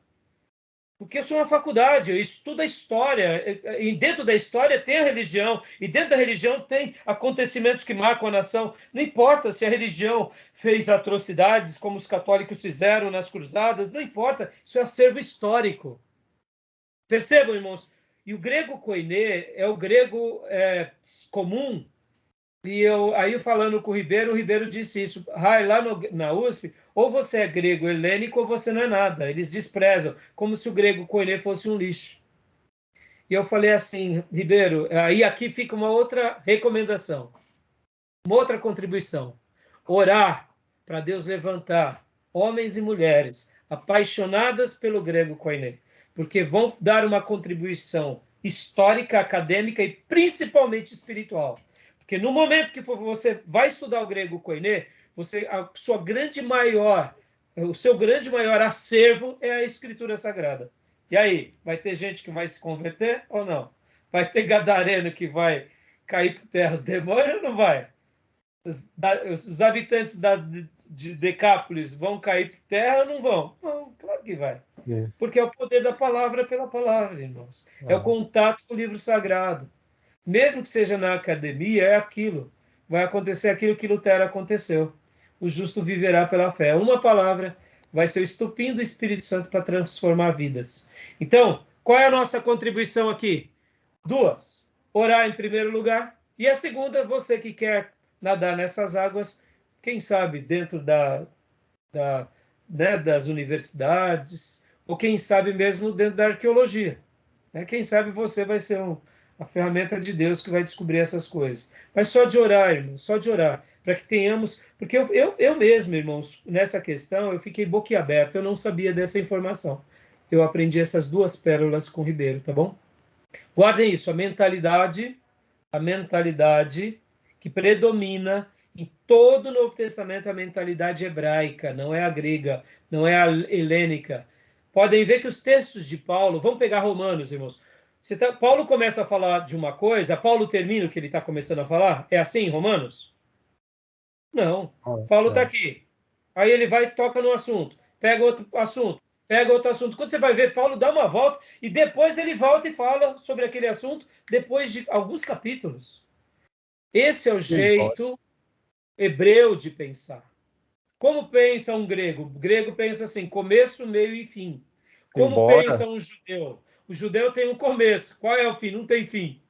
Speaker 1: porque eu sou uma faculdade, eu estudo a história, e dentro da história tem a religião, e dentro da religião tem acontecimentos que marcam a nação. Não importa se a religião fez atrocidades, como os católicos fizeram nas cruzadas, não importa, isso é acervo histórico. Percebam, irmãos? E o grego koiné é o grego comum. E aí, falando com o Ribeiro disse isso. Lá na USP, ou você é grego helênico ou você não é nada. Eles desprezam, como se o grego koiné fosse um lixo. E eu falei assim, Ribeiro, aí aqui fica uma outra recomendação, uma outra contribuição. Orar para Deus levantar homens e mulheres apaixonadas pelo grego koiné, porque vão dar uma contribuição histórica, acadêmica e principalmente espiritual. Porque no momento que você vai estudar o grego koiné, o seu grande maior acervo é a escritura sagrada. E aí, vai ter gente que vai se converter ou não? Vai ter gadareno que vai cair por terra os demônios ou não vai? Os habitantes de Decápolis vão cair por terra ou não vão? Não, claro que vai. Porque é o poder da palavra pela palavra, irmãos. É o contato com o livro sagrado. Mesmo que seja na academia, é aquilo. Vai acontecer aquilo que Lutero aconteceu. O justo viverá pela fé. Uma palavra vai ser o estopim do Espírito Santo para transformar vidas. Então, qual é a nossa contribuição aqui? 2. Orar em primeiro lugar. E a segunda, você que quer nadar nessas águas, quem sabe dentro das universidades, ou quem sabe mesmo dentro da arqueologia. Quem sabe você vai ser a ferramenta de Deus que vai descobrir essas coisas. Mas só de orar, irmãos, só de orar, para que tenhamos... Porque eu mesmo, irmãos, nessa questão, eu fiquei boquiaberto, eu não sabia dessa informação. Eu aprendi essas 2 pérolas com o Ribeiro, tá bom? Guardem isso, a mentalidade que predomina em todo o Novo Testamento, a mentalidade hebraica, não é a grega, não é a helênica. Podem ver que os textos de Paulo, vamos pegar Romanos, irmãos. Paulo começa a falar de uma coisa, Paulo termina o que ele está começando a falar? É assim em Romanos? Não. Paulo está aqui. Aí ele vai e toca no assunto, pega outro assunto. Quando você vai ver, Paulo dá uma volta e depois ele volta e fala sobre aquele assunto depois de alguns capítulos. Esse é o jeito hebreu de pensar. Como pensa um grego? O grego pensa assim, começo, meio e fim. Como pensa um judeu? O judeu tem um começo. Qual é o fim? Não tem fim.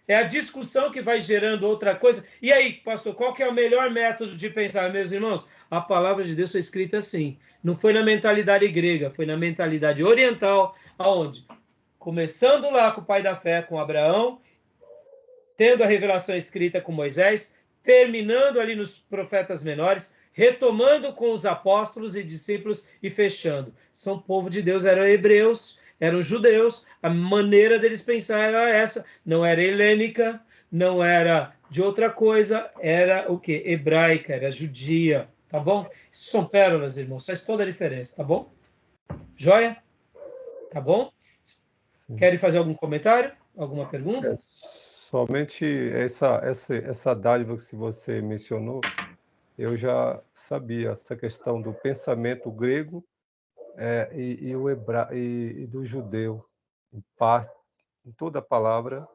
Speaker 1: É a discussão que vai gerando outra coisa. E aí, pastor, qual que é o melhor método de pensar, meus irmãos? A palavra de Deus foi escrita assim. Não foi na mentalidade grega, foi na mentalidade oriental, aonde? Começando lá com o pai da fé, com Abraão, tendo a revelação escrita com Moisés, terminando ali nos profetas menores, retomando com os apóstolos e discípulos e fechando. São povo de Deus, eram hebreus, eram judeus, a maneira deles pensar era essa, não era helênica, não era de outra coisa, era o quê? Hebraica, era judia, tá bom? Isso são pérolas, irmãos, faz toda a diferença, tá bom? Joia? Tá bom?
Speaker 3: Sim.
Speaker 1: Querem fazer algum comentário? Alguma pergunta?
Speaker 3: Somente essa dádiva que você mencionou, eu já sabia, essa questão do pensamento grego e do judeu, em toda a palavra,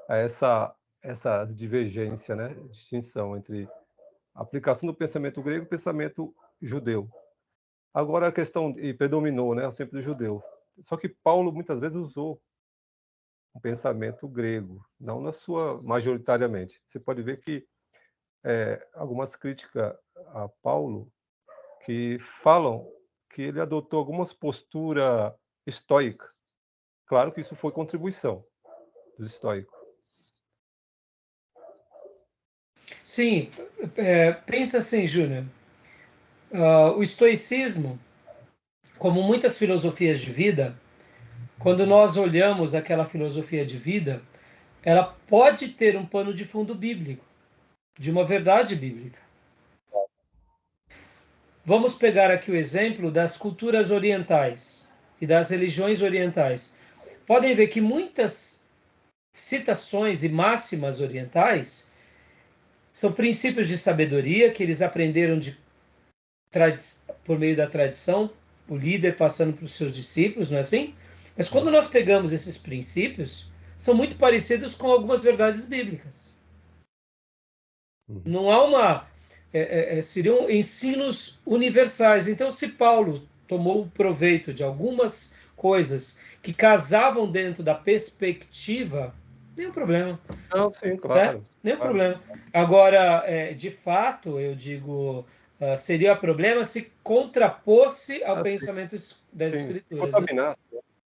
Speaker 3: há essa divergência, né? Distinção entre a aplicação do pensamento grego e o pensamento judeu. Agora a questão, e predominou, né? Sempre do judeu. Só que Paulo muitas vezes usou um pensamento grego, não na sua majoritariamente. Você pode ver que algumas críticas a Paulo que falam que ele adotou algumas posturas estoicas. Claro que isso foi contribuição dos estoicos.
Speaker 1: Sim, pensa assim, Júnior. O estoicismo, como muitas filosofias de vida, quando nós olhamos aquela filosofia de vida, ela pode ter um pano de fundo bíblico, de uma verdade bíblica. Vamos pegar aqui o exemplo das culturas orientais e das religiões orientais. Podem ver que muitas citações e máximas orientais são princípios de sabedoria que eles aprenderam por meio da tradição, o líder passando para os seus discípulos, não é assim? Mas quando nós pegamos esses princípios, são muito parecidos com algumas verdades bíblicas. Não há seriam ensinos universais. Então, se Paulo tomou proveito de algumas coisas que casavam dentro da perspectiva, nenhum problema.
Speaker 3: Não, sim,
Speaker 1: Né?
Speaker 3: claro.
Speaker 1: Nenhum
Speaker 3: Claro.
Speaker 1: problema. Agora, de fato, eu digo, seria problema se contrapôs-se ao pensamento das
Speaker 3: Sim,
Speaker 1: Escrituras.
Speaker 3: contaminar.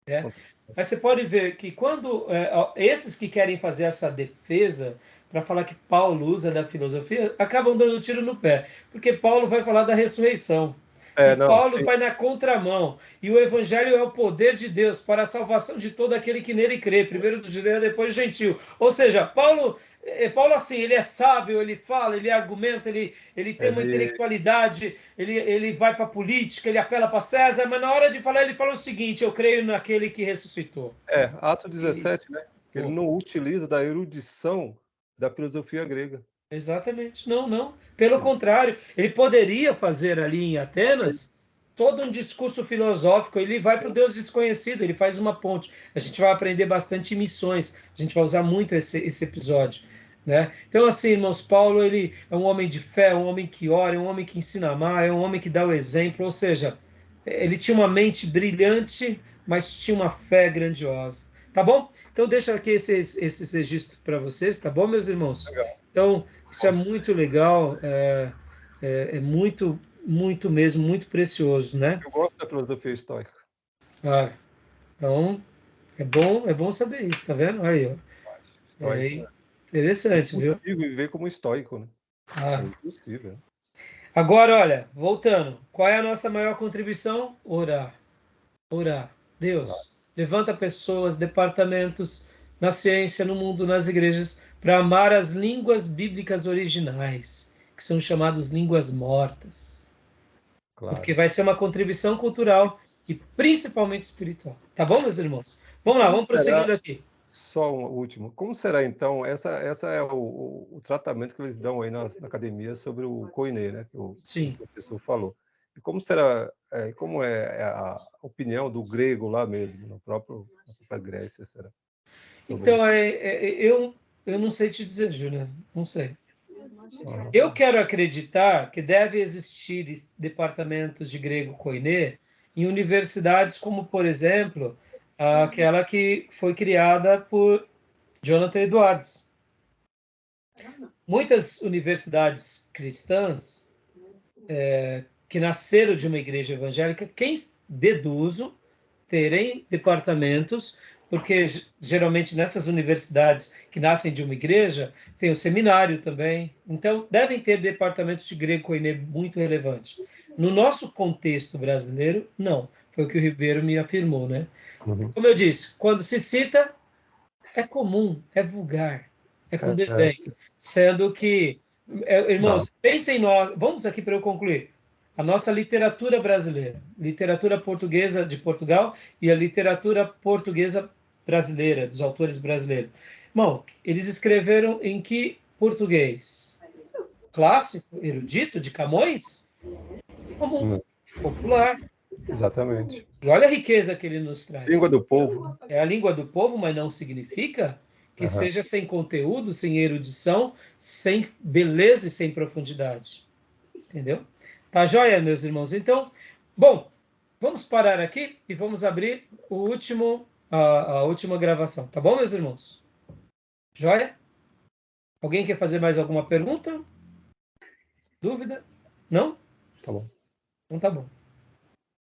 Speaker 1: Né? Mas você pode ver que quando esses que querem fazer essa defesa para falar que Paulo usa da filosofia, acabam dando tiro no pé, porque Paulo vai falar da ressurreição. E
Speaker 3: Não,
Speaker 1: Paulo
Speaker 3: sim.
Speaker 1: vai na contramão. E o evangelho é o poder de Deus para a salvação de todo aquele que nele crê, primeiro do judeu, depois do gentil. Ou seja, Paulo assim, ele é sábio, ele fala, ele argumenta, ele tem uma intelectualidade, ele vai para a política, ele apela para César, mas na hora de falar, ele fala o seguinte: eu creio naquele que ressuscitou.
Speaker 3: Atos 17, né? Ele não utiliza da erudição da filosofia grega.
Speaker 1: Exatamente, não. Pelo contrário, ele poderia fazer ali em Atenas todo um discurso filosófico, ele vai para o Deus desconhecido, ele faz uma ponte. A gente vai aprender bastante em missões, a gente vai usar muito esse episódio. Né? Então, assim, irmãos, Paulo ele é um homem de fé, um homem que ora, é um homem que ensina a amar, é um homem que dá o exemplo, ou seja, ele tinha uma mente brilhante, mas tinha uma fé grandiosa. Tá bom? Então, deixa aqui esses registros para vocês, tá bom, meus irmãos?
Speaker 3: Legal.
Speaker 1: Então, isso é muito legal, é muito, muito mesmo, muito precioso, né?
Speaker 3: Eu gosto da filosofia estoica.
Speaker 1: Então, é bom saber isso, tá vendo? Aí, ó.
Speaker 3: Estoico,
Speaker 1: Interessante,
Speaker 3: é
Speaker 1: viu?
Speaker 3: impossível viver como estoico, né? É impossível.
Speaker 1: Agora, olha, voltando, qual é a nossa maior contribuição? Orar. Orar. Deus, levanta pessoas, departamentos na ciência, no mundo, nas igrejas, para amar as línguas bíblicas originais, que são chamadas línguas mortas.
Speaker 3: Claro.
Speaker 1: Porque vai ser uma contribuição cultural e principalmente espiritual. Tá bom, meus irmãos? Vamos lá, vamos prosseguindo aqui.
Speaker 3: Só um último. Como será, então, essa é o tratamento que eles dão aí na academia sobre o koiné, né? Que o professor falou. E como será, como é a opinião do grego lá mesmo, na própria Grécia, será?
Speaker 1: Então, eu não sei te dizer, Júnior, não sei. Eu quero acreditar que deve existir departamentos de grego koiné em universidades como, por exemplo, aquela que foi criada por Jonathan Edwards. Muitas universidades cristãs que nasceram de uma igreja evangélica, quem deduzo terem departamentos, porque geralmente nessas universidades que nascem de uma igreja, tem o seminário também, então devem ter departamentos de grego koiné muito relevantes. No nosso contexto brasileiro, não. Foi o que o Ribeiro me afirmou, né?
Speaker 3: Uhum.
Speaker 1: Como eu disse, quando se cita, é comum, é vulgar, é com desdém. Sendo que, irmãos, pensem em nós, vamos aqui para eu concluir. A nossa literatura brasileira, literatura portuguesa de Portugal e a literatura portuguesa brasileira, dos autores brasileiros. Irmão, eles escreveram em que português? Clássico, erudito, de Camões? Comum, popular.
Speaker 3: Exatamente.
Speaker 1: E olha a riqueza que ele nos traz.
Speaker 3: Língua do povo.
Speaker 1: É a língua do povo, mas não significa que seja sem conteúdo, sem erudição, sem beleza e sem profundidade. Entendeu? Tá joia, meus irmãos? Então, bom, vamos parar aqui e vamos abrir a última gravação. Tá bom, meus irmãos? Joia? Alguém quer fazer mais alguma pergunta? Dúvida? Não?
Speaker 3: Tá bom.
Speaker 1: Então tá bom.